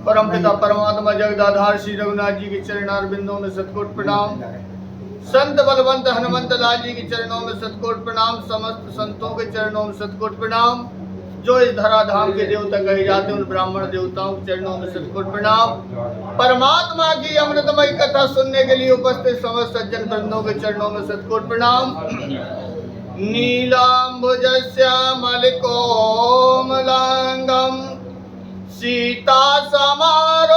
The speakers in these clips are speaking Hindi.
परमपिता परमात्मा जगदाधार श्री रघुनाथ जी के चरणार बिंदों में शतकोट प्रणाम। संत बलवंत हनुमंत लाल जी के चरणों में शतकोट प्रणाम। समस्त संतों के चरणों में शतकोट प्रणाम। जो इस धराधाम के देवता कहे जाते हैं उन ब्राह्मण देवताओं के चरणों में शतकोट प्रणाम। परमात्मा की अमृतमय कथा सुनने के लिए उपस्थित समस्त सज्जन वृंदों के चरणों में शतकोट प्रणाम। नीलाम्बुजश्यामल कोमलांगम सीता समारोपितुवामुभागम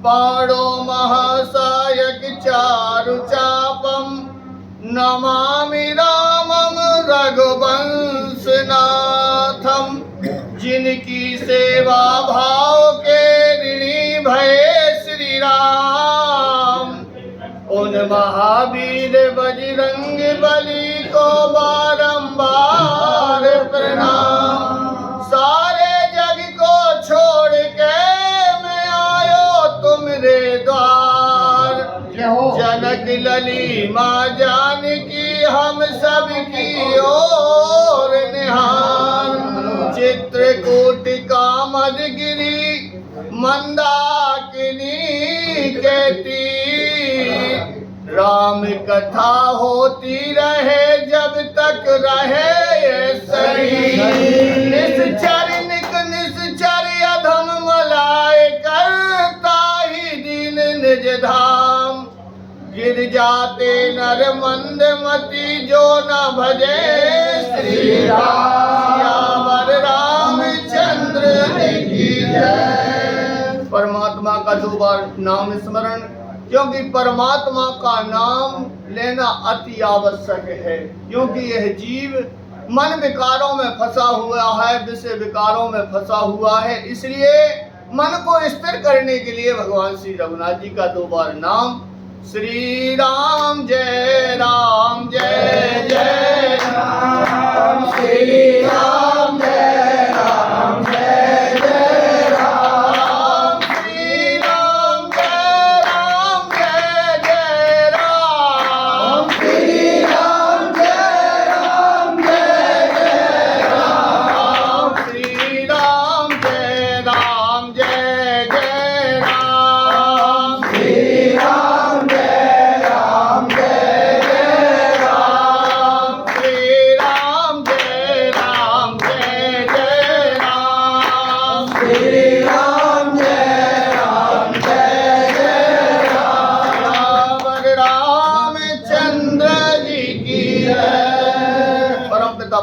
पाणो महासायक चारुचापम नमामि रामं रघुवंशनाथम। जिनकी सेवा भाव के ऋणी भये श्री राम उन महावीर बजरंग बली को बारंबार प्रणाम। सारे जग को छोड़ के मैं आयो तुम्हारे द्वार। जनक लली माँ जानकी हम सब की ओर निहार। चित्रकूट कामदगिरि मंदाकिनी के तीर राम कथा होती रहे जब तक रहे ये शरीर। निश्चर निश्चर अधम मलाए करता ही दीन निज धाम। गिर जाते नर मंदमती जो न भजे श्री राम रामचंद्र की जय। परमात्मा का दो बार नाम स्मरण, क्योंकि परमात्मा का नाम लेना अति आवश्यक है। क्योंकि यह जीव मन विकारों में फंसा हुआ है, विषय विकारों में फंसा हुआ है। इसलिए मन को स्थिर करने के लिए भगवान श्री रघुनाथ जी का दो बार नाम श्री राम जय राम जय जय राम। श्री राम जय राम जय जय राम। श्री राम जय राम जय जय राम। श्री राम जय राम जय जय राम। श्री राम जय राम जय जय राम। श्री राम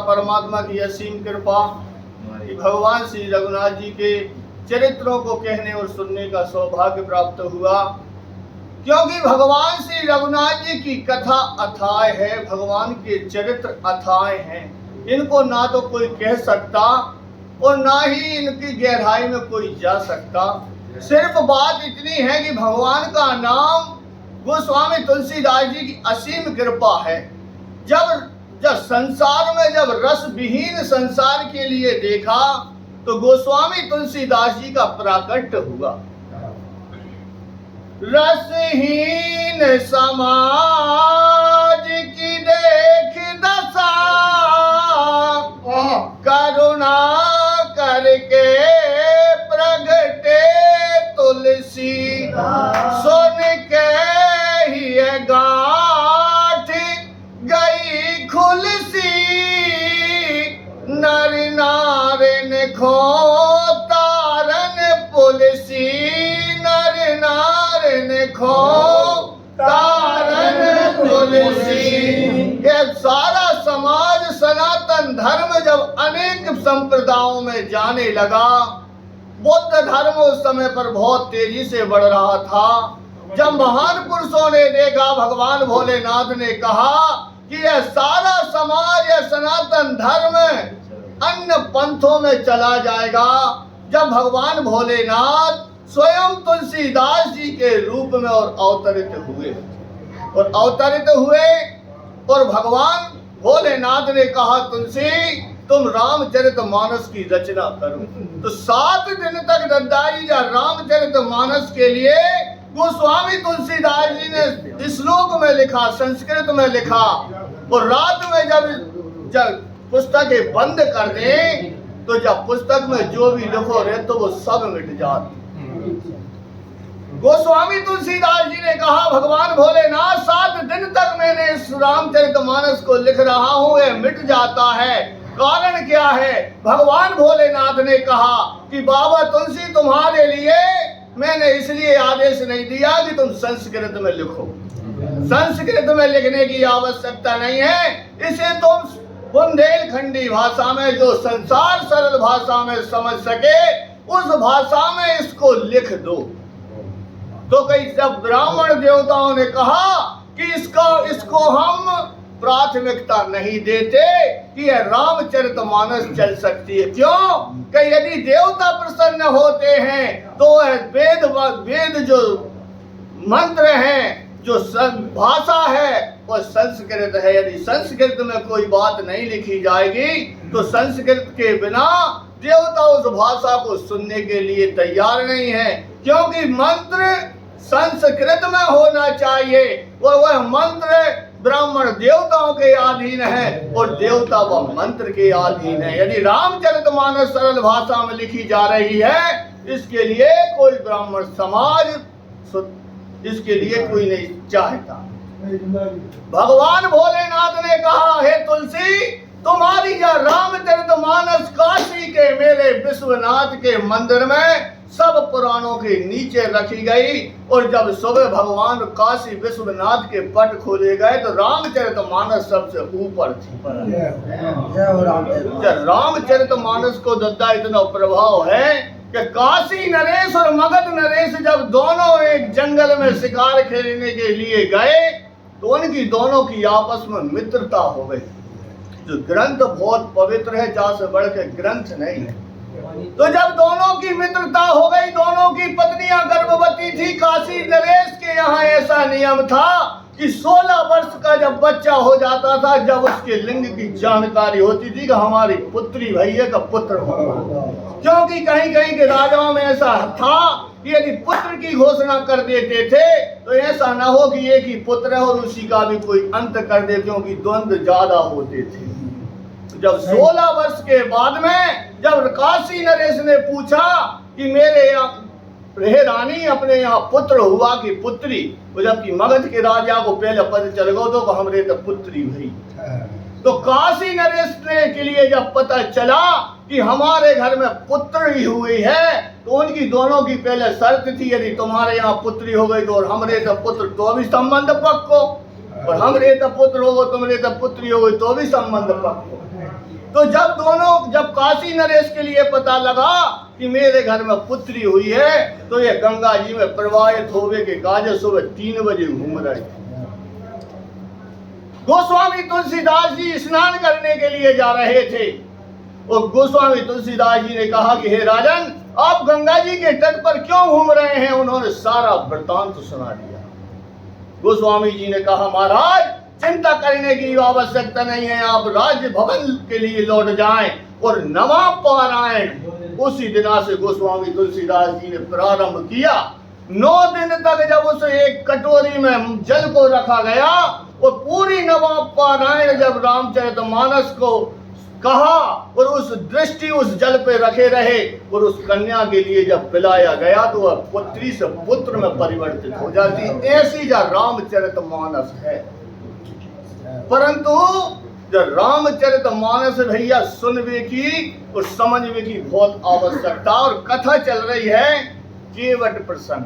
परमात्मा की असीम कृपा कि भगवान श्री रघुनाथ जी के चरित्रों को कहने और सुनने का सौभाग्य प्राप्त हुआ। क्योंकि भगवान श्री रघुनाथ जी की कथा अथाय है, भगवान के चरित्र अथाय हैं। इनको ना तो कोई कह सकता और ना ही इनकी गहराई में कोई जा सकता। सिर्फ बात इतनी है कि भगवान का नाम गोस्वामी तुलसीदास जी की असीम कृपा है। जब संसार में जब रस विहीन संसार के लिए देखा तो गोस्वामी तुलसीदास जी का प्राकट्य हुआ। रसहीन समाज की देख दशा करुणा करके प्रगटे तुलसी। सुन के ही गांठ गई खुलसी नर नारन खो तारन पुलसी। नर नारन खो तारन पुलसी। ये सारा समाज सनातन धर्म जब अनेक संप्रदायों में जाने लगा, बौद्ध धर्म उस समय पर बहुत तेजी से बढ़ रहा था। जब महान पुरुषों ने देखा, भगवान भोलेनाथ ने कहा कि यह सारा समाज यह सनातन धर्म अन्य पंथों में चला जाएगा। जब भगवान भोलेनाथ स्वयं तुलसीदास जी के रूप में और अवतरित हुए और भगवान भोलेनाथ ने कहा तुलसी तुम रामचरितमानस की रचना करो। तो 7 दिन तक दद्दाई या रामचरितमानस के लिए गोस्वामी तुलसीदास जी ने श्लोक में लिखा, संस्कृत में लिखा। और रात में जब पुस्तकें बंद कर दें तो जब पुस्तक में जो भी लिखो रहे तो वो सब मिट जाते। गोस्वामी तुलसीदास जी ने कहा भगवान भोलेनाथ 7 दिन तक मैंने इस रामचरितमानस को लिख रहा हूँ, ये मिट जाता है। कारण क्या है? भगवान भोलेनाथ ने कहा कि बाबा तुलसी तुम्हारे लिए मैंने इसलिए आदेश नहीं दिया कि तुम संस्कृत में लिखो। संस्कृत में लिखने की आवश्यकता नहीं है, इसे तुम बुंदेलखंडी भाषा में जो संसार सरल भाषा में समझ सके उस भाषा में इसको लिख दो। तो कई जब ब्राह्मण देवताओं ने कहा कि इसको हम प्राथमिकता नहीं देते कि यह रामचरितमानस चल सकती है। क्यों? कि यदि देवता प्रसन्न होते हैं तो वेद जो मंत्र हैं, जो भाषा है वो संस्कृत है। यदि संस्कृत में कोई बात नहीं लिखी जाएगी तो संस्कृत के बिना देवता उस भाषा को सुनने के लिए तैयार नहीं है, क्योंकि मंत्र संस्कृत में होना चाहिए। वह मंत्र ब्राह्मण देवताओं के अधीन है और देवता वह मंत्र के अधीन है। यदि रामचरितमानस सरल भाषा में लिखी जा रही है, इसके लिए कोई ब्राह्मण समाज इसके लिए कोई नहीं चाहता। भगवान भोलेनाथ ने कहा हे तुलसी, तुम्हारी यह रामचरितमानस काशी के मेरे विश्वनाथ के मंदिर में सब पुराणों के नीचे रखी गई, और जब सुबह भगवान काशी विश्वनाथ के पट खोले गए तो रामचरितमानस सबसे ऊपर थी। रामचरितमानस को दद्दा इतना प्रभाव है कि काशी नरेश और मगध नरेश जब दोनों एक जंगल में शिकार खेलने के लिए गए तो उनकी दोनों की आपस में मित्रता हो गई। जो ग्रंथ बहुत पवित्र है, जहाँ से बढ़ के ग्रंथ नहीं है। तो जब दोनों की मित्रता हो गई, दोनों की पत्नियां गर्भवती थी। काशी नरेश के यहाँ ऐसा नियम था कि 16 वर्ष का जब बच्चा हो जाता था, जब उसके लिंग की जानकारी होती थी कि हमारी पुत्री भैया का पुत्र होगा। क्योंकि कहीं कहीं के राजाओं में ऐसा था कि यदि पुत्र की घोषणा कर देते थे तो ऐसा ना हो कि एक ही पुत्र है और उसी का भी कोई अंत कर दे, क्योंकि द्वंद्व ज्यादा होते थे। जब 16 वर्ष के बाद में जब काशी नरेश ने पूछा कि मेरे यहाँ हे रानी अपने यहाँ पुत्र हुआ कि पुत्री, जबकि मगध के राजा को पहले पता चल गया तो हमरे तो पुत्री हुई। तो काशी नरेश के लिए जब पता चला कि हमारे घर में पुत्र ही हुई है, तो उनकी दोनों की पहले शर्त थी यदि तुम्हारे यहाँ पुत्री हो गई तो और हमरे तो पुत्र तो भी संबंध पक्को, और हमरे तो पुत्र हो गए तुमरे तो पुत्री हो गई तो भी संबंध पक्को। तो जब काशी नरेश के लिए पता लगा कि मेरे घर में पुत्री हुई है, तो ये गंगा जी में प्रवाहित होवे के काज सुबह 3 बजे घूम रहे थे। गोस्वामी तुलसीदास जी स्नान करने के लिए जा रहे थे और गोस्वामी तुलसीदास जी ने कहा कि हे राजन, आप गंगा जी के तट पर क्यों घूम रहे हैं? उन्होंने सारा वृतांत सुना दिया। गोस्वामी जी ने कहा महाराज, चिंता करने की आवश्यकता नहीं है, आप राज्य भवन के लिए लौट जाएं और नवा पारायण उसी दिना से गोस्वामी तुलसीदास जी ने प्रारंभ किया। 9 दिन तक जब उस एक कटोरी में जल को रखा गया और पूरी नवा पारायण जब रामचरितमानस को कहा और उस दृष्टि उस जल पे रखे रहे और उस कन्या के लिए जब पिलाया गया तो वह पुत्री से पुत्र में परिवर्तित हो जाती। ऐसी जो रामचरितमानस है, परंतु जब रामचरितमानस भैया सुनने की और समझने की बहुत आवश्यकता। और कथा चल रही है केवट प्रसंग।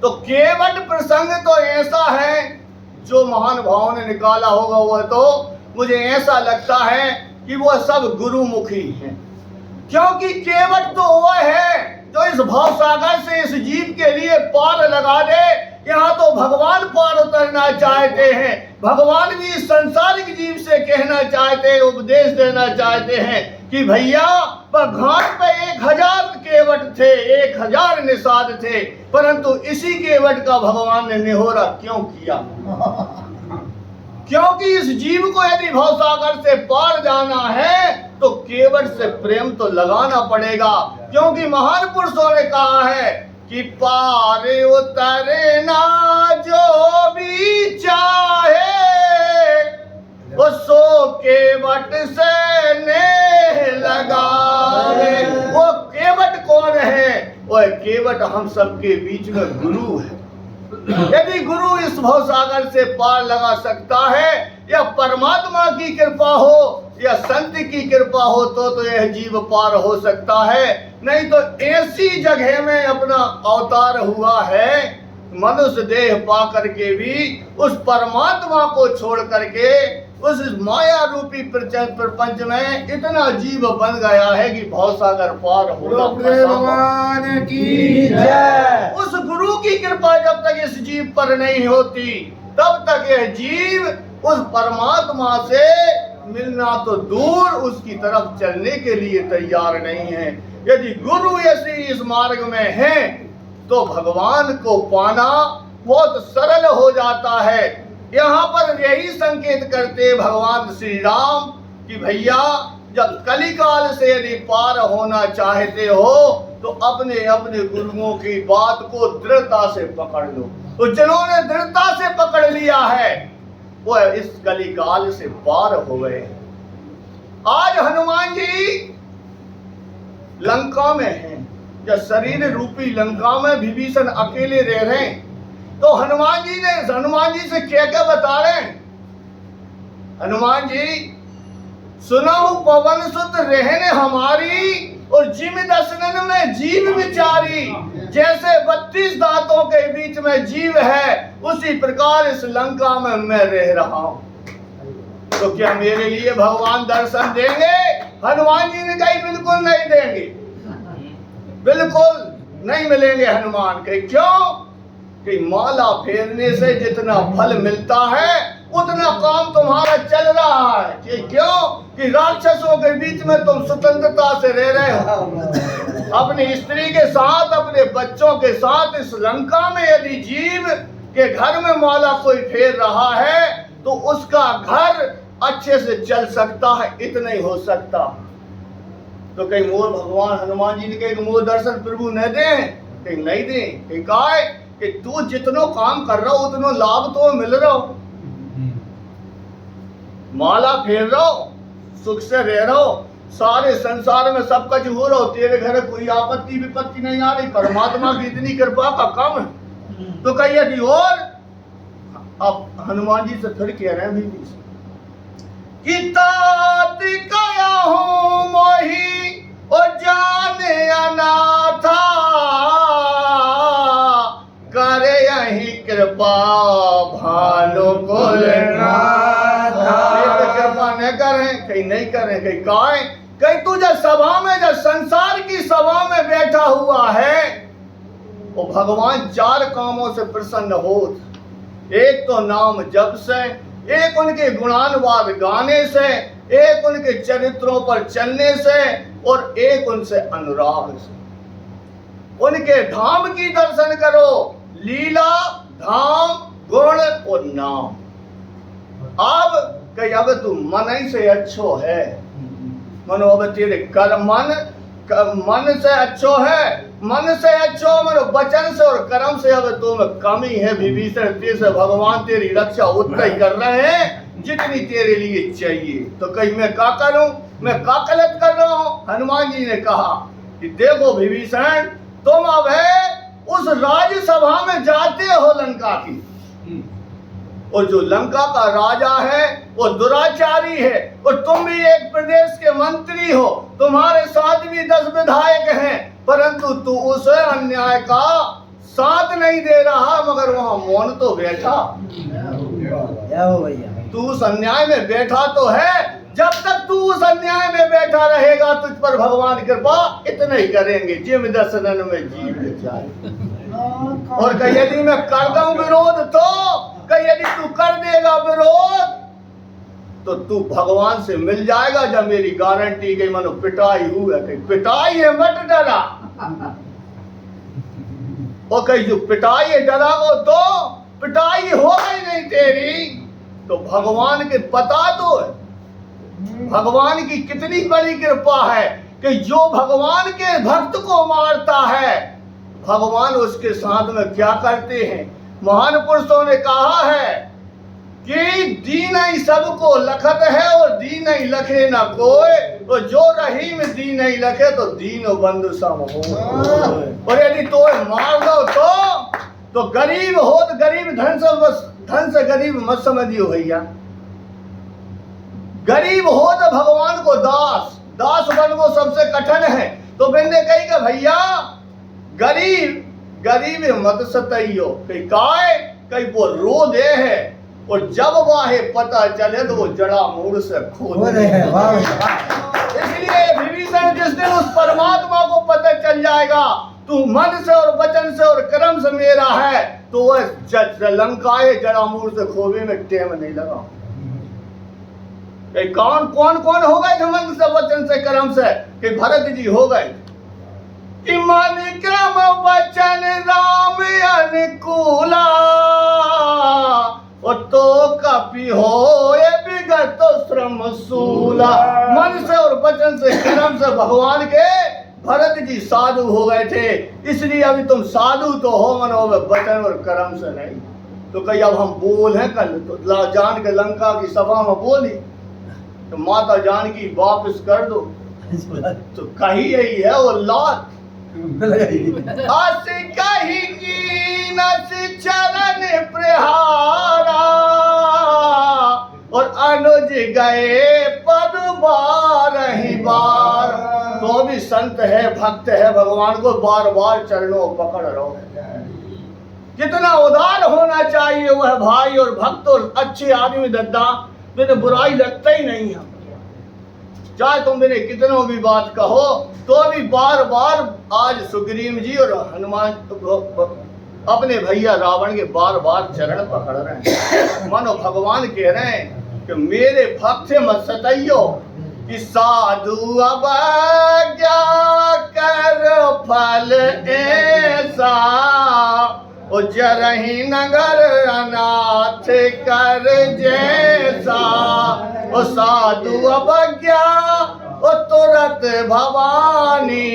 तो केवट प्रसंग तो ऐसा है जो महान भावों ने निकाला होगा, वह तो मुझे ऐसा लगता है कि वह सब गुरुमुखी हैं, क्योंकि केवट तो वह है जो इस भाव सागर से इस जीव के लिए पार लगा दे। यहाँ तो भगवान पार उतरना चाहते हैं, भगवान भी इस संसारिक जीव से कहना चाहते हैं, उपदेश देना चाहते हैं कि भैया घाट पे 1000 केवट थे, 1000 निषाद थे, परंतु इसी केवट का भगवान ने निहोरा क्यों किया? क्योंकि इस जीव को यदि भवसागर से पार जाना है तो केवट से प्रेम तो लगाना पड़ेगा, क्योंकि महान पुरुषों ने कहा है कि पार उतरना जो भी चाहे वो सो केवट से नेह लगा वह केवट हम सबके बीच में गुरु है। यदि गुरु इस भवसागर से पार लगा सकता है, या परमात्मा की कृपा हो या संत की कृपा हो, तो यह जीव पार हो सकता है। नहीं तो ऐसी जगह में अपना अवतार हुआ है, मनुष्य देह पा करके भी उस परमात्मा को छोड़ करके उस माया रूपी प्रपंच में इतना जीव बन गया है कि भवसागर पार होना भगवान की जय। उस गुरु की कृपा जब तक इस जीव पर नहीं होती, तब तक यह जीव उस परमात्मा से मिलना तो दूर, उसकी तरफ चलने के लिए तैयार नहीं है। यदि गुरु ऐसे इस मार्ग में है तो भगवान को पाना बहुत सरल हो जाता है। यहाँ पर यही संकेत करते भगवान श्री राम कि भैया, जब कलिकाल से यदि पार होना चाहते हो तो अपने अपने गुरुओं की बात को दृढ़ता से पकड़ लो। तो जिन्होंने दृढ़ता से पकड़ लिया है वो इस कलिकाल से पार हो गए। आज हनुमान जी लंका में हैं, या शरीर रूपी लंका में विभीषण अकेले रह रहे हैं, तो हनुमान जी से क्या क्या बता रहे हैं? हनुमान जी, सुनाऊ पवन सुत रहने हमारी, और जिम दसनन में जीव विचारी। जैसे 32 दांतों के बीच में जीव है, उसी प्रकार इस लंका में मैं रह रहा हूं। तो क्या मेरे लिए भगवान दर्शन देंगे? हनुमान जी ने कही बिल्कुल नहीं देंगे, बिल्कुल नहीं मिलेंगे हनुमान के। क्यों? कि माला फेरने से जितना फल मिलता है उतना काम तुम्हारा चल रहा है। कि क्यों? कि राक्षसों के बीच में तुम स्वतंत्रता से रह रहे हो, अपनी स्त्री के साथ, अपने बच्चों के साथ। इस लंका में यदि जीव के घर में माला कोई फेर रहा है तो उसका घर अच्छे से चल सकता है, इतना ही हो सकता। तो कहीं मोर भगवान हनुमान जी ने कही मोर दर्शन प्रभु न दे, कहीं नहीं दे। कहीं कहा है कि तू जितनो काम कर रहा हो उतनो लाभ तो मिल रहा हो, माला फेर रहा हो, सुख से रह रहा हो, सारे संसार में सब कुछ हो रहा हो, तेरे घर कोई आपत्ति विपत्ति नहीं आ रही। परमात्मा की इतनी कृपा का काम है। तो कही यदि और अब हनुमान जी से फिर कह रहे हैं भी कि तात कया हूं मोही और जाने अनाथा, करे यही कृपा भानु कुलनाथा। कृपा न करें, कहीं नहीं करें, कहीं कहें, कहीं तू जब सभा में, जब संसार की सभा में बैठा हुआ है, वो भगवान 4 कामों से प्रसन्न हो। एक तो नाम जप से, एक उनके गुणानुवाद गाने से, एक उनके चरित्रों पर चलने से, और एक उनसे अनुराग से। उनके धाम की दर्शन करो, लीला, धाम, गुण और नाम। अब कहीं अब तू मन ही से अच्छो है, मनो अब तेरे कर्म मन से अच्छो है, मन से अच्छो मनो वचन से और कर्म से अब तुम कमी है। विभीषण से भगवान तेरी रक्षा उतना ही कर रहे हैं जितनी तेरे लिए चाहिए। तो कहीं मैं क्या करूं, मैं क्या गलत कर रहा हूं? हनुमान जी ने कहा कि देखो विभीषण, तुम अब है उस राज्यसभा में जाते हो लंका की, और जो लंका का राजा है वो दुराचारी है, और तुम भी एक प्रदेश के मंत्री हो, तुम्हारे साथ भी 10 विधायक हैं, परंतु तू उस अन्याय का साथ नहीं दे रहा, मगर वहां मौन तो बैठा। तू उस अन्याय में बैठा तो है। जब तक तू उस अन्याय में बैठा रहेगा तुझ पर भगवान कृपा इतना ही करेंगे, जिम दसनन में जीव विचारी। और कहीं यदि मैं कर दूं विरोध, तो कहीं यदि तू कर देगा विरोध तो तू भगवान से मिल जाएगा। जब मेरी गारंटी गई, मानो पिटाई हुई है, कहीं पिटाई है मत डरा, और कहीं जो पिटाई है डरा वो तो पिटाई हो गई नहीं तेरी। तो भगवान के पता तो है भगवान की कितनी बड़ी कृपा है कि जो भगवान के भक्त को मारता है, भगवान उसके साथ में क्या करते हैं। महान पुरुषों ने कहा है कि दीन ही सबको लखत है और दीन ही लखे ना कोई, तो जो रहीम दीन ही लखे तो दीन बंधु सम हो। और यदि तो मार दो तो गरीब हो तो गरीब धन से गरीब मत समझियो भैया। गरीब हो तो भगवान को दास बनवो सबसे कठिन है। तो मैंने कही कि भैया गरीब मत सतइयो, कहीं वो रो दे है और जब वाहे पता चले तो वो जड़ा मूड़ से खो दे। इसलिए विभीषण जिस दिन उस परमात्मा को पता चल जाएगा तू मन से और वचन से और कर्म से मेरा है, तो वह लंका जड़ा मूड़ से खोवे में टेम नहीं लगा। कौन हो गए थे मन से वचन से कर्म से? कि भरत जी हो गए कि मन क्रम वचन राम अनुकूला, और तो कपि होए विगत श्रम सूला। मन से और वचन से कर्म से भगवान के भरत जी साधु हो गए थे। इसलिए अभी तुम साधु तो हो मनो वचन और कर्म से नहीं। तो कहीं अब हम बोल हैं कल तो जान के लंका की सभा में बोली तो माता जानकी वापस कर दो, तो कही यही है वो लात कही की नस चरण प्रहारा, और अनुज गए पद बार। तो भी संत है भक्त है भगवान को बार बार चरणों पकड़ रहो। कितना उदार होना चाहिए वह भाई और भक्त और अच्छे आदमी दद्दा, मेरे बुराई लगता ही नहीं है। चाहे तुम मेरे कितनों भी बात कहो तो भी बार बार आज सुग्रीव जी और हनुमान अपने भैया रावण के बार बार चरण पकड़ रहे हैं। मानो भगवान कह रहे हैं कि मेरे भक्त से मत सताइयो कि साधु अवज्ञा कर फल ऐसा, और जरहि नगर अनाथ कर जैसा। और साधु अवज्ञा और तुरत भवानी,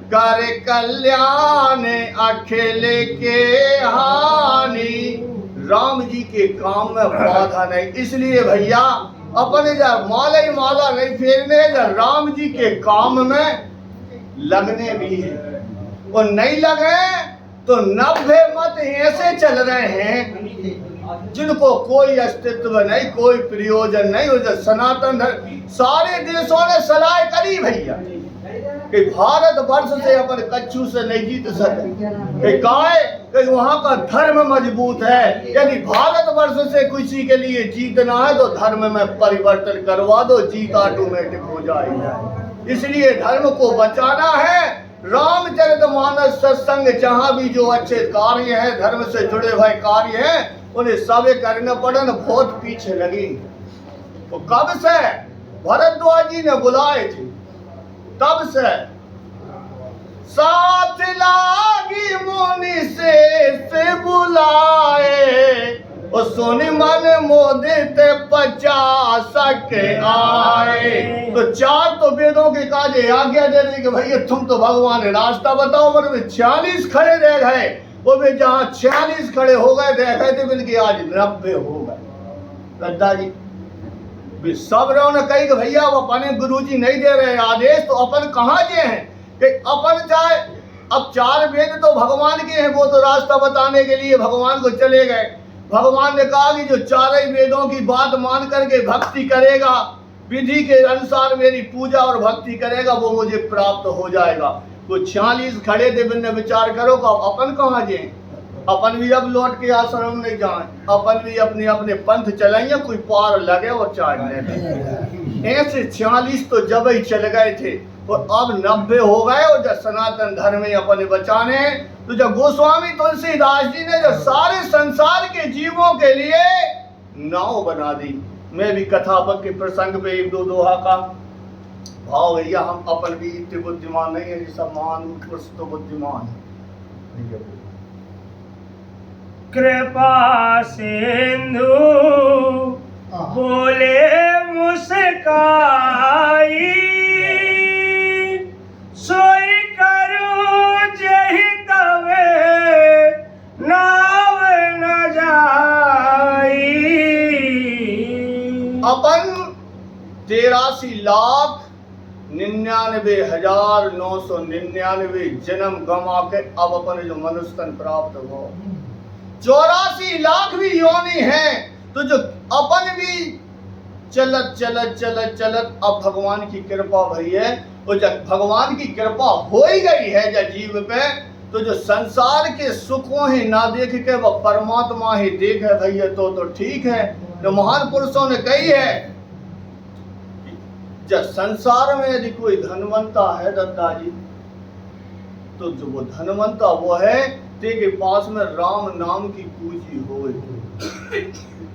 कर कल्याण अखिल के हानि। राम जी के काम में बाधा नहीं, इसलिए भैया अपने जब माला नहीं फेरने, जब राम जी के काम में लगने भी है। और नहीं लगे तो 90 मत ऐसे चल रहे हैं जिनको कोई अस्तित्व नहीं, कोई प्रयोजन नहीं। और सनातन धर्म सारे देशों ने सलाह करी भैया कि भारत वर्ष से अपन कच्छू से नहीं जीत सके, कि वहाँ का धर्म मजबूत है। यदि भारत वर्ष से किसी के लिए जीतना है तो धर्म में परिवर्तन करवा दो, जीत ऑटोमेटिक हो जाएगी। इसलिए धर्म को बचाना है। रामचरितमानस सत्संग जहाँ भी जो अच्छे कार्य हैं धर्म से जुड़े हुए कार्य हैं उन्हें सबे करने पड़े, बहुत पीछे लगी। तो कब से भरद्वाज जी ने बुलाए थे, तब से साथ लागी मुनि से बुलाए, और सुनि मन मोदित 50 आए। तो 4 तो वेदों के काजे आज्ञा दे रही कि भैया तुम तो भगवान है, रास्ता बताओ। मन में 46 खड़े रह गए, वो भी जहाँ 46 खड़े हो गए देखे थे बिल्कुल आज 90 हो गए। लद्दा जी सब रहो ने कही कि भैया वो अपने गुरुजी नहीं दे रहे आदेश, तो अपन कहाँ जे हैं कि अपन चाहे अब 4 वेद तो भगवान के हैं, वो तो रास्ता बताने के लिए भगवान को चले गए। भगवान ने कहा कि जो 4 वेदों की बात मान करके भक्ति करेगा, विधि के अनुसार मेरी पूजा और भक्ति करेगा, वो मुझे प्राप्त हो जाएगा। तो 46 खड़े थे, बिन्ने विचार करो कि अपन कहाँ जाए। अपन भी अब लौट के आश्रम नहीं जाए, अपन भी अपने अपने पंथ चलाइए, कोई पार लगे और चार्ज ले। ऐसे 46 तो जब ही चल गए थे और अब 90 हो गए। और जब सनातन धर्म में अपने बचाने, तो जब गोस्वामी तुलसीदास जी ने जो सारे संसार के जीवों के लिए नाव बना दी। मैं भी कथापक के प्रसंग पे 1-2 दोहा का भाव भैया, हम अपन भी इतने बुद्धिमान नहीं है, सब महान पुरुष तो बुद्धिमान है। कृपा सिंधु बोले मुस्काई, सोई करो जहि तवे नाव न जाई। 84,99,999 जन्म गमा के अब अपने जो मनुष्य तन प्राप्त हो। 84 लाख भी योनि है, तो जो अपन भी चलत चलत चलत चलत अब भगवान की कृपा भई है, और जब भगवान की कृपा हो ही गई है जब जीव पे, तो जो संसार के सुखों ही ना देख के वह परमात्मा ही देखे भैया, तो ठीक है। जो महान पुरुषों ने कही है, जब संसार में यदि कोई धनवंता है दत्ता जी, तो जो वो धनवंता वो है तेरे पास में राम नाम की पूंजी हो।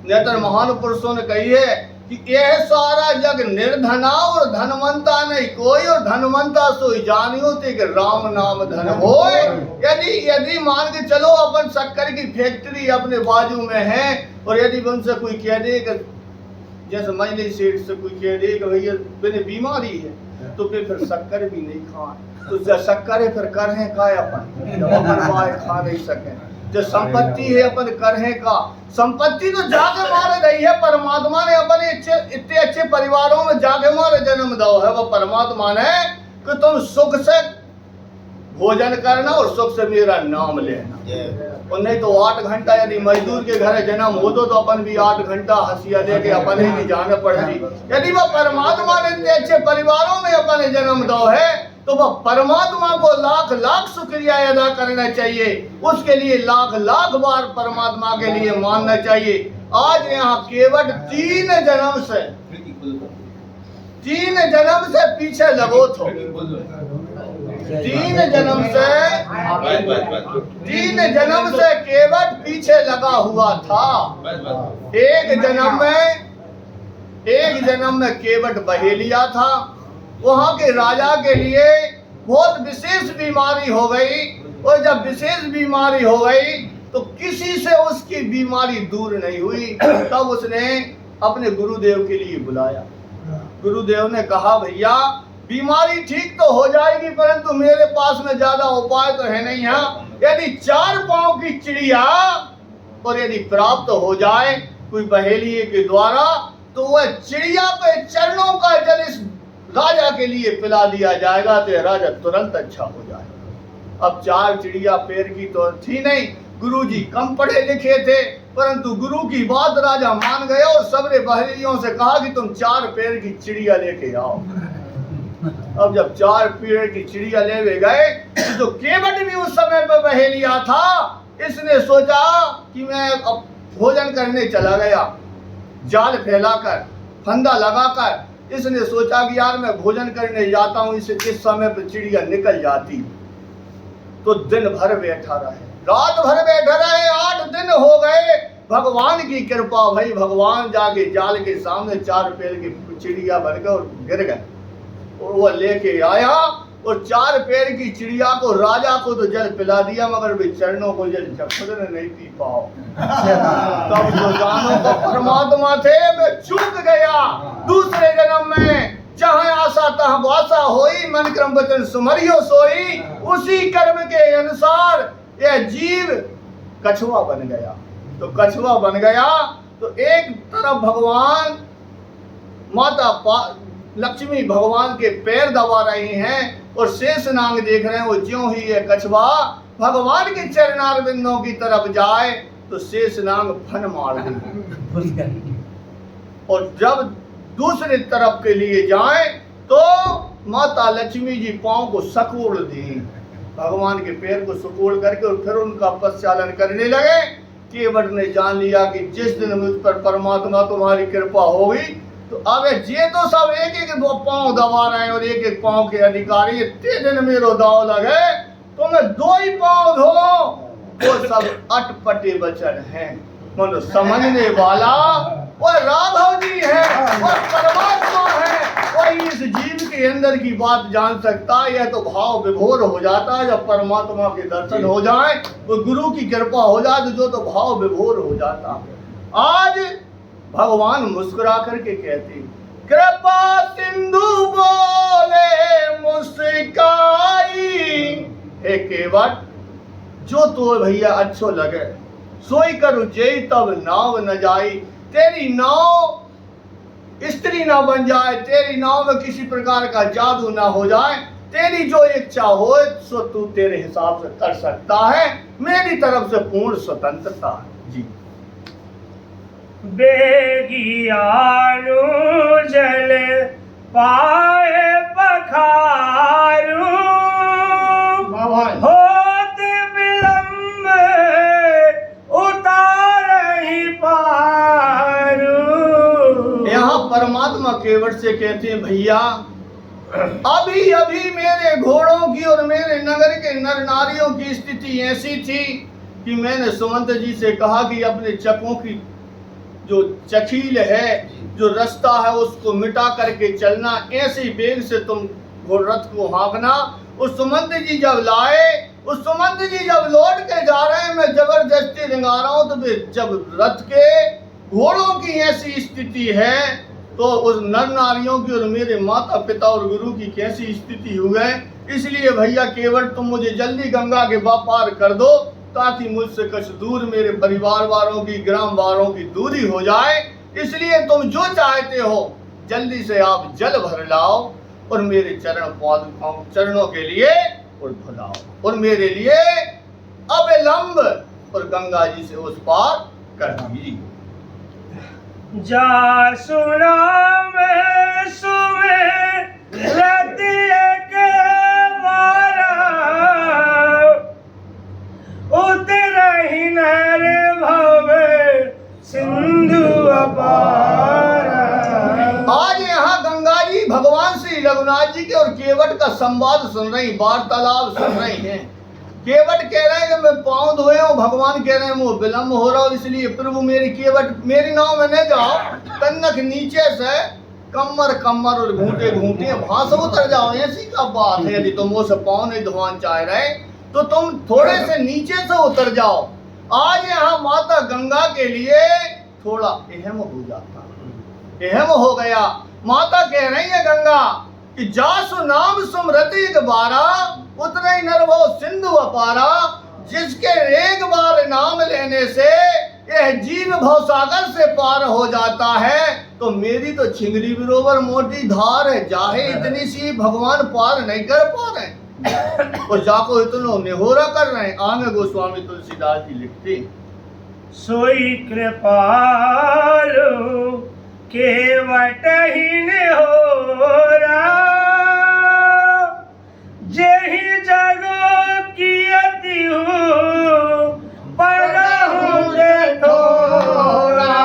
नेतर महान पुरुषों ने कही है कि यह सारा जग निर्धना और धनवंता नहीं कोई, और धनवंता सोई जानियो ते कि राम नाम धन होए। यदि मान के चलो अपन शक्कर की फैक्ट्री अपने बाजू में है, और यदि उनसे कोई कह दे कि जैसे मजली सेठ से कोई कह दे कि भैया मेरी बीमारी है, तो फिर शक्कर भी नहीं खाए, तो जब शक्कर है फिर कर है का अपन, जब अपन बाहर खा नहीं सके। जो संपत्ति है अपन कर है का, संपत्ति तो जाके मारे रही है। परमात्मा ने अपने इतने अच्छे परिवारों में जाके मारे जन्म दो है। वो परमात्मा ने कि तुम सुख से भोजन करना और सुख से मेरा नाम लेना, और नहीं तो 8 घंटा यदि मजदूर के घर जन्म हो तो अपन भी 8 घंटा हंसिया लेके अपन ही भी जाना पड़ती। यदि वह परमात्मा ने इतने अच्छे परिवारों में अपने जन्म दो है, तो वह परमात्मा को लाख लाख शुक्रिया अदा करना चाहिए। उसके लिए लाख लाख बार परमात्मा के लिए मानना चाहिए। आज यहाँ केवल 3 जन्म से पीछे लगो थो, 3 जन्म से केवट पीछे लगा हुआ था। एक जन्म में केवट बहेलिया था। वहां के राजा के लिए बहुत विशेष बीमारी हो गई, और जब विशेष बीमारी हो गई तो किसी से उसकी बीमारी दूर नहीं हुई। तब उसने अपने गुरुदेव के लिए बुलाया। गुरुदेव ने कहा भैया बीमारी ठीक तो हो जाएगी, परंतु मेरे पास में ज्यादा उपाय तो है नहीं है। यदि 4 पांव की चिड़िया और यदि प्राप्त हो जाए कोई बहेलिए के द्वारा, तो वह चिड़िया पे चरणों का जल इस राजा के लिए पिला दिया जाएगा, तो राजा तुरंत अच्छा हो जाएगा। अब 4 चिड़िया पैर की तो थी नहीं, गुरुजी कम पढ़े लिखे थे, परंतु गुरु की बात राजा मान गया और सबने बहेलियों से कहा कि तुम 4 पैर की चिड़िया लेके आओ। अब जब 4 पैर की चिड़िया ले गए, तो जो केवट भी उस समय पर बहेलिया था, इसने सोचा कि मैं अब भोजन करने चला गया। जाल फैलाकर फंदा लगाकर इसने सोचा कि यार मैं भोजन करने जाता हूँ, इस समय पर चिड़िया निकल जाती। तो दिन भर बैठा रहे, रात भर बैठा रहे, 8 दिन हो गए। भगवान की कृपा भाई, भगवान जाके जाल के सामने 4 पैर की चिड़िया भर गए और गिर गए, और वो लेके आया और 4 पैर की चिड़िया को राजा को तो जल पिला दिया, मगर वे चरणों को जल खुद ने नहीं पी पाओ। तब जो जानो तो परमात्मा थे, मैं चूक गया। दूसरे जन्म में जहाँ आशा तहाँ वासा होई, मन क्रम वचन सुमरियो सोई। उसी कर्म के अनुसार यह जीव कछुआ बन गया। तो कछुआ बन गया तो एक तरफ भगवान माता लक्ष्मी भगवान के पैर दबा रही हैं और शेष नाग देख रहे हैं। वो ज्यों ही ये कछुआ भगवान के चरणार बिंदों की तरफ जाए तो शेष नाग फन मार दे, और जब दूसरी तरफ के लिए जाए तो माता लक्ष्मी जी पांव को सकोड़ दी, भगवान के पैर को सकोड़ करके, और फिर उनका पश्चालन करने लगे। केवट ने जान लिया कि जिस दिन मुझ पर परमात्मा तुम्हारी कृपा होगी, तो अब ये तो सब एक एक पांव दबा रहे हैं और एक एक पांव के अधिकारी, इतने दिन मेरो दाव लगे तो मैं 2 ही पांव धो, वो सब अटपटे वचन हैं। मनो समझने वाला वो राघव जी है, वो परमात्मा है, वही इस जीव के अंदर की बात जान सकता है। यह तो भाव विभोर हो जाता है जब परमात्मा के दर्शन हो जाए, वो गुरु की कृपा हो जाए तो जो तो भाव विभोर हो जाता है। आज भगवान मुस्कुरा करके कहते, कृपा सिंधु बोले मुस्काई, हे केवट जो तो भैया अच्छो लगे सोई करू जय तब नाव न जाई। तेरी नाव स्त्री ना बन जाए, तेरी नाव में किसी प्रकार का जादू ना हो जाए, तेरी जो इच्छा हो सो तू तेरे हिसाब से कर सकता है। मेरी तरफ से पूर्ण स्वतंत्रता है जी। बेगियानु जल पाए पखारू, होत विलंब उतार ही पारू। यहाँ परमात्मा केवट से कहते हैं, भैया अभी अभी मेरे घोड़ों की और मेरे नगर के नर नारियों की स्थिति ऐसी थी कि मैंने सुमंत जी से कहा कि अपने चकों की जो चकील है, जो रास्ता है, उसको मिटा करके चलना, ऐसी वेग से तुम घोड़रथ को हाँकना। उस सुमंत जी जब लाए, उस सुमंत जी जब लौट के जा रहे हैं, मैं जबरदस्ती रिंगा रहा हूं, तो जब रथ के घोड़ों की ऐसी स्थिति है तो उस नर नारियों की और मेरे माता पिता और गुरु की कैसी स्थिति हुई है। इसलिए भैया केवल तुम मुझे जल्दी गंगा के पार कर दो, ताकि मुझसे कुछ दूर मेरे परिवार वालों की, ग्राम वालों की दूरी हो जाए। इसलिए तुम जो चाहते हो जल्दी से आप जल भर लाओ और मेरे चरणों के लिए धुलाओ और मेरे लिए अविलंब और गंगा जी से उस पार कर दीजिए। जा सुना में सुमे रतिया के मारा, उतरहि नर भवे सिंधु अपारा। आज यहाँ गंगा जी भगवान श्री रघुनाथ जी के और केवट का संवाद सुन रही, वार्तालाप सुन रही हैं। केवट कह रहे हैं कि मैं पाँव धोए हूँ, भगवान कह रहे हैं मुँह विलम्ब हो रहा हो, इसलिए प्रभु मेरी केवट मेरी नाव में न जाओ, तन्नक नीचे से कमर और घूंटे वहां से उतर जाओ। ऐसी क्या बात है, यदि तुम मुँह से पाँव नहीं धोवान चाह रहे तो तुम थोड़े से नीचे से उतर जाओ। आज यहाँ माता गंगा के लिए थोड़ा अहम हो जाता, अहम हो गया। माता कह रही है गंगा कि जासु नाम सुमरति एक बारा, उतरे नरभव सिंधु अपारा। जिसके एक बार नाम लेने से यह जीव भवसागर से पार हो जाता है, तो मेरी तो छिंगली बरोबर मोटी धार है, जाहे इतनी सी भगवान पार नहीं कर पा रहे और जाको इतनो निहोरा कर रहे हैं। आगे गोस्वामी तुलसीदास जी लिखते, सोई कृपालु केवट ही निहोरा, जेहि जगो कियति हूँ परहु देखोरा।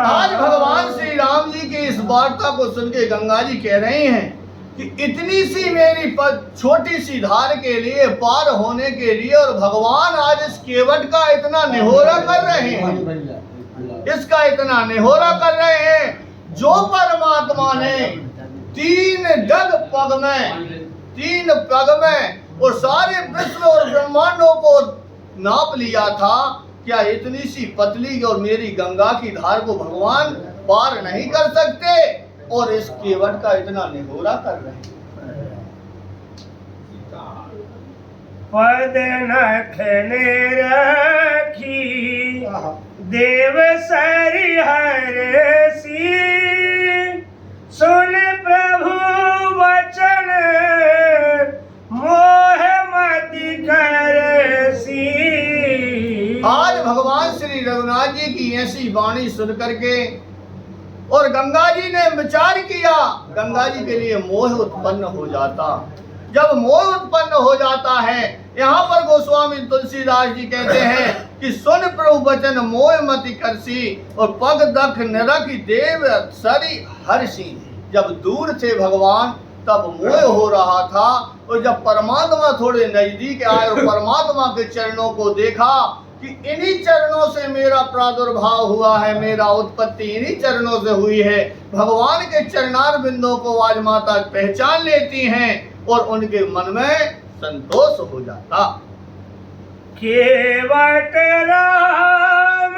आज भगवान श्री राम जी की इस वार्ता को सुन के गंगा जी कह रहे हैं कि इतनी सी मेरी छोटी सी धार के लिए, पार होने के लिए, और भगवान आज इस केवट का इतना निहोरा कर रहे हैं, इसका इतना निहोरा कर रहे हैं। जो परमात्मा ने तीन पग में और सारे विश्व और ब्रह्मांडों को नाप लिया था, क्या इतनी सी पतली और मेरी गंगा की धार को भगवान पार नहीं कर सकते? और इस केवट का इतना निहोरा कर रहे हैं। पद नखने रखी देव सरिहर सी, सुन प्रभु वचन मोह मति कर सी। आज भगवान श्री रघुनाथ जी की ऐसी वाणी सुन करके और गंगा जी ने विचार किया, गंगा जी के लिए मोह उत्पन्न हो जाता। जब मोह उत्पन्न हो जाता है, यहाँ पर गोस्वामी तुलसीदास जी कहते हैं कि सुन प्रभु वचन मोह मति करसी, और पग दख नरक देव सरी हर्षी। जब दूर थे भगवान तब मोह हो रहा था, और जब परमात्मा थोड़े नजदीक आए और परमात्मा के चरणों को देखा कि इन्हीं चरणों से मेरा प्रादुर्भाव हुआ है, मेरा उत्पत्ति इन्हीं चरणों से हुई है। भगवान के चरणार बिंदों को आज माता पहचान लेती हैं और उनके मन में संतोष हो जाता। केवट राम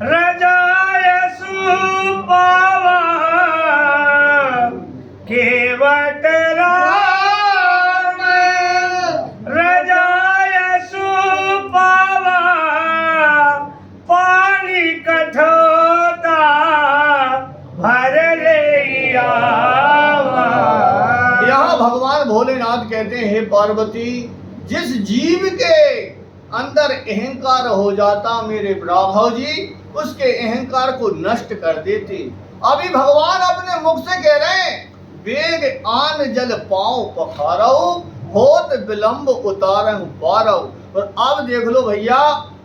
रजाय सुपावा, केवट राम रजाय सुपावा, पानी कठोता तब भगवान भोलेनाथ कहते हैं, हे पार्वती, जिस जीव के अंदर अहंकार हो जाता मेरे राघव जी, उसके अहंकार को नष्ट कर देते। अभी भगवान अपने मुख से कह रहे हैं, वेग आन जल पांव पखारो, होत विलंब उतारहु पारौ। और अब देख लो भैया,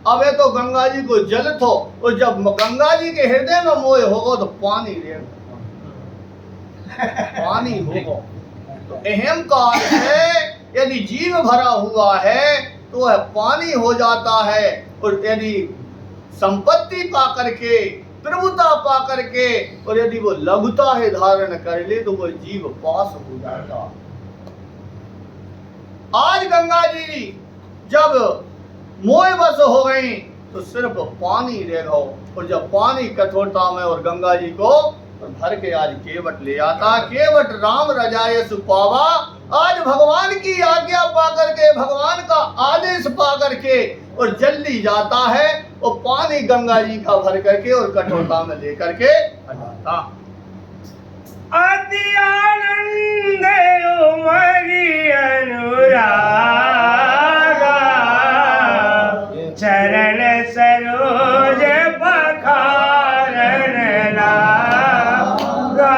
अबे तो गंगा जी को जल थो, और जब गंगा जी के हृदय में मोह होगा तो पानी रहेगा, पानी होगा। तो अहंकार है यदि जीव भरा हुआ है तो वह पानी हो जाता है, और यदि संपत्ति पा करके, प्रभुता पा करके, और यदि वो लघुता है धारण कर ले तो वो जीव पास हो जाता। आज गंगा जी जब मोहवश हो गई तो सिर्फ पानी रह गया, और जब पानी कठोरता में और गंगा जी को भर के आज केवट ले आता। केवट राम रजाय सुपावा, आज भगवान की आज्ञा पा करके, भगवान का आदेश पा करके और जल्दी जाता है, और पानी गंगा जी का भर करके और कठोरता में लेकर के आ जाता। अति आनंद उमगी अनुरागा, चरण सरोज पखारन लागा।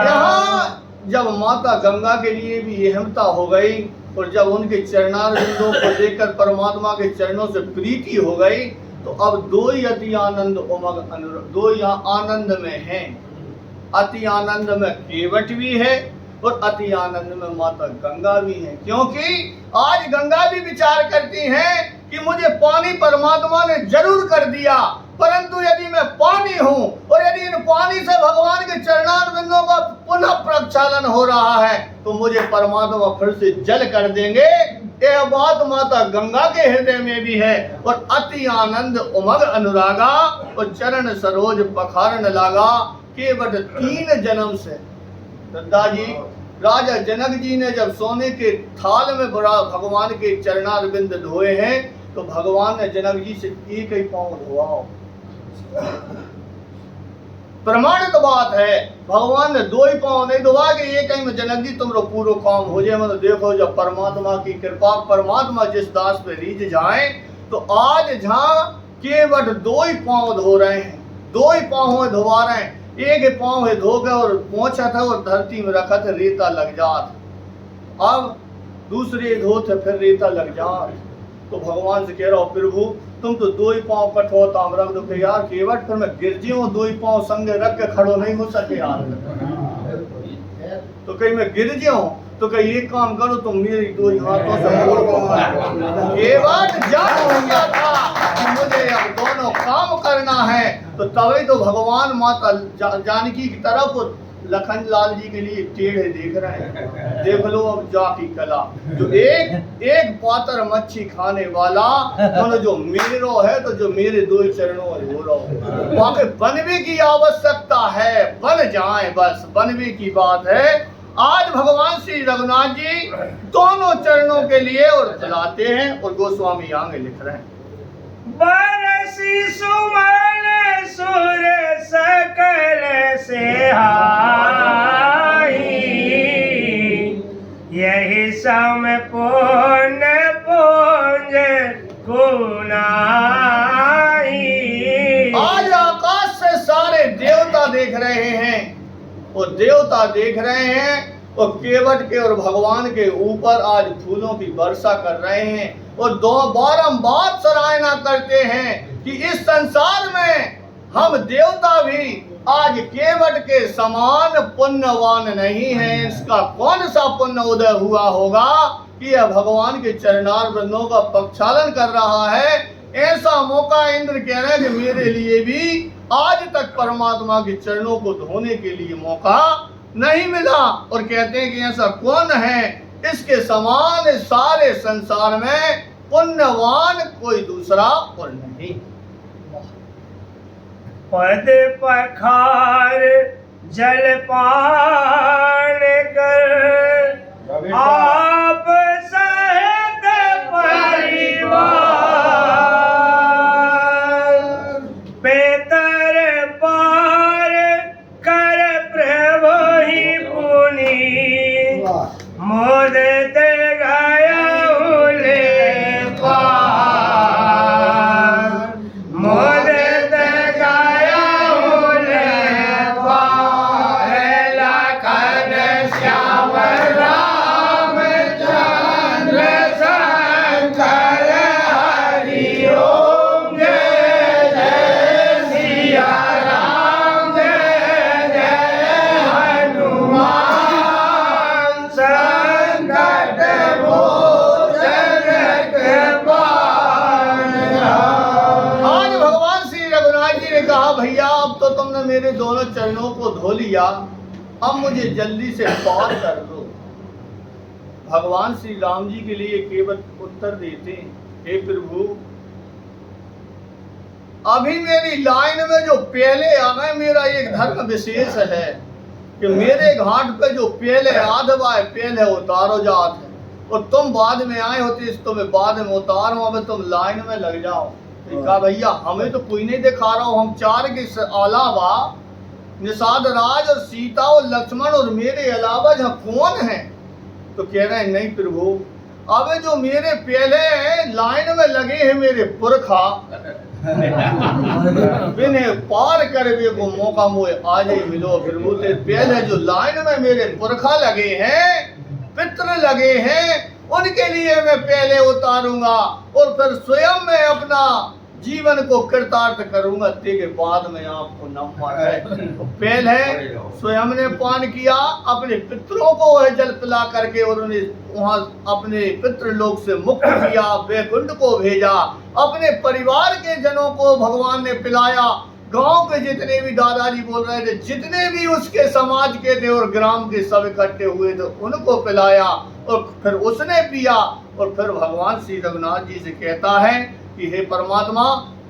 यहाँ जब माता गंगा के लिए भी अहमता हो गई, और जब उनके चरणारविंदों को देखकर परमात्मा के चरणों से प्रीति हो गई, तो अब दो ही अति आनंद उमग अनुराग, दो यहाँ आनंद में हैं। अति आनंद में केवट भी है और अति आनंद में माता गंगा भी है, क्योंकि आज गंगा भी विचार करती हैं कि मुझे पानी परमात्मा ने जरूर कर दिया, परंतु यदि मैं पानी हूँ और यदि इन पानी से भगवान के चरणारविंदों का पुनः प्रक्षालन हो रहा है तो मुझे परमात्मा फिर से जल कर देंगे। यह बात माता गंगा के हृदय में भी है। और अति आनंद उमग अनुरागा, और चरण सरोज पखारन लागा। केवट 3 जन्म से दादाजी राजा जनक जी ने जब सोने के थाल में बड़ा भगवान के चरणारविंद धोए हैं, तो भगवान ने जनक जी से एक ही पांव धोआओ। प्रमाणित बात है, भगवान ने 2 ही पांव नहीं धोआ कि एक ही में जनक जी तुमरो पूरा काम हो जाए। मतलब देखो, जब परमात्मा की कृपा, परमात्मा जिस दास पे रीझ जाए, तो आज जहाँ केवट 2 ही पांव धो रहे हैं, 2 ही पांव धोवा रहे हैं। एक पांव है धो गए और पहुंचा था और धरती में रखा था, रेता लग जात। अब दूसरे धोते फिर रेता लग जात। तो भगवान से कह रहा हूँ, प्रभु तुम तो 2 ही पांव कठोरता हम रख दो। यार केवट फिर मैं गिर जाऊं, 2 ही पांव संगे रख के खड़ो नहीं हो सके यार। तो कहीं मैं गिर जाऊं तो कहीं एक काम करो, तुम मेरी 2 हाथों से मोड़ पाओ। केवट जान हो गया था कि मुझे अब दोनों काम करना है। तो तभी तो भगवान माता जानकी की तरफ लखन लाल जी के लिए टेढ़े देख रहे हैं। देख लो अब जाकी कला, जो एक पातर मच्छी खाने वाला, तो जो मेरो है, तो जो मेरे 2 चरणों में हो रहा वहां के बनवे की आवश्यकता है, बन जाए बस, बनवे की बात है। आज भगवान श्री रघुनाथ जी दोनों चरणों के लिए और चलाते हैं, और गोस्वामी आगे लिख रहे हैं, बरसी सुमन सुर सकल से हाई, यही सम पुण्य पुंज गुनाई। आज आकाश से सारे देवता देख रहे हैं, और देवता देख रहे हैं, और केवट के और भगवान के ऊपर आज फूलों की वर्षा कर रहे हैं, और बारंबार सराहना करते हैं कि इस संसार में हम देवता भी आज केवट के समान पुण्यवान नहीं है। इसका कौन सा पुण्य उदय हुआ होगा कि यह भगवान के चरणारविंदों का प्रक्षालन कर रहा है। ऐसा मौका इंद्र कह रहे हैं कि मेरे लिए भी आज तक परमात्मा के चरणों को धोने के लिए मौका नहीं मिला। और कहते हैं कि ऐसा कौन है, इसके समान सारे संसार में पुण्यवान कोई दूसरा और नहीं। पद पखार जलपान कर आप सहित परिवार, पेतर पार कर प्रभु ही पुनि धो लिया, अब मुझे जल्दी से पार कर दो। भगवान श्री राम जी के लिए केवल उत्तर देते, हे प्रभु, अभी मेरी लाइन में जो पहले आ गए, मेरा एक धर्म विशेष है कि मेरे घाट पे जो पहले आधवा है, पहले उतारो जात है, और तुम बाद में आए होते इस तुम्हें बाद में उतारो, अब तुम लाइन में लग जाओ। कहा भैया हमें तो कोई नहीं दिखा रहा हो, हम चार के अलावा निषाद राज और सीता और लक्ष्मण और मेरे अलावा जहाँ कौन है? तो कह रहे हैं नहीं प्रभु, अब जो मेरे पहले लाइन में लगे हैं मेरे पुरखा, बिन्हें पार कर वे वो मौका मुझे आज ही मिलो प्रभु। ते पहले जो लाइन में मेरे पुरखा लगे हैं, पितृ लगे हैं, उनके लिए मैं पहले उतारूंगा और फिर स्वयं मैं अपना जीवन को कृतार्थ करूंगा, के बाद में आपको नंबर है। तो पहले स्वयं ने पान किया, अपने पितरों को वह जल पिला करके और उन्हें वहां अपने पितृलोक से मुक्त किया, वैकुंठ को भेजा, अपने परिवार के जनों को भगवान ने पिलाया, गांव के जितने भी दादाजी बोल रहे थे, जितने भी उसके समाज के थे और ग्राम के सब इकट्ठे हुए थे, उनको पिलाया और फिर उसने पिया। और फिर भगवान श्री रघुनाथ जी से कहता है कि हे परमात्मा,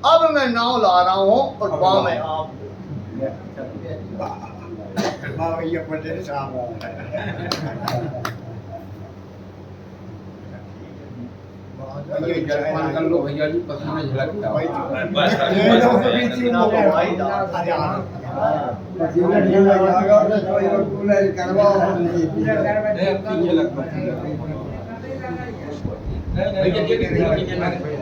अब मैं नाव ला रहा हूँ और पाँव में आप जलपान कर लो भैया जी, पसीना झलकता है। भैया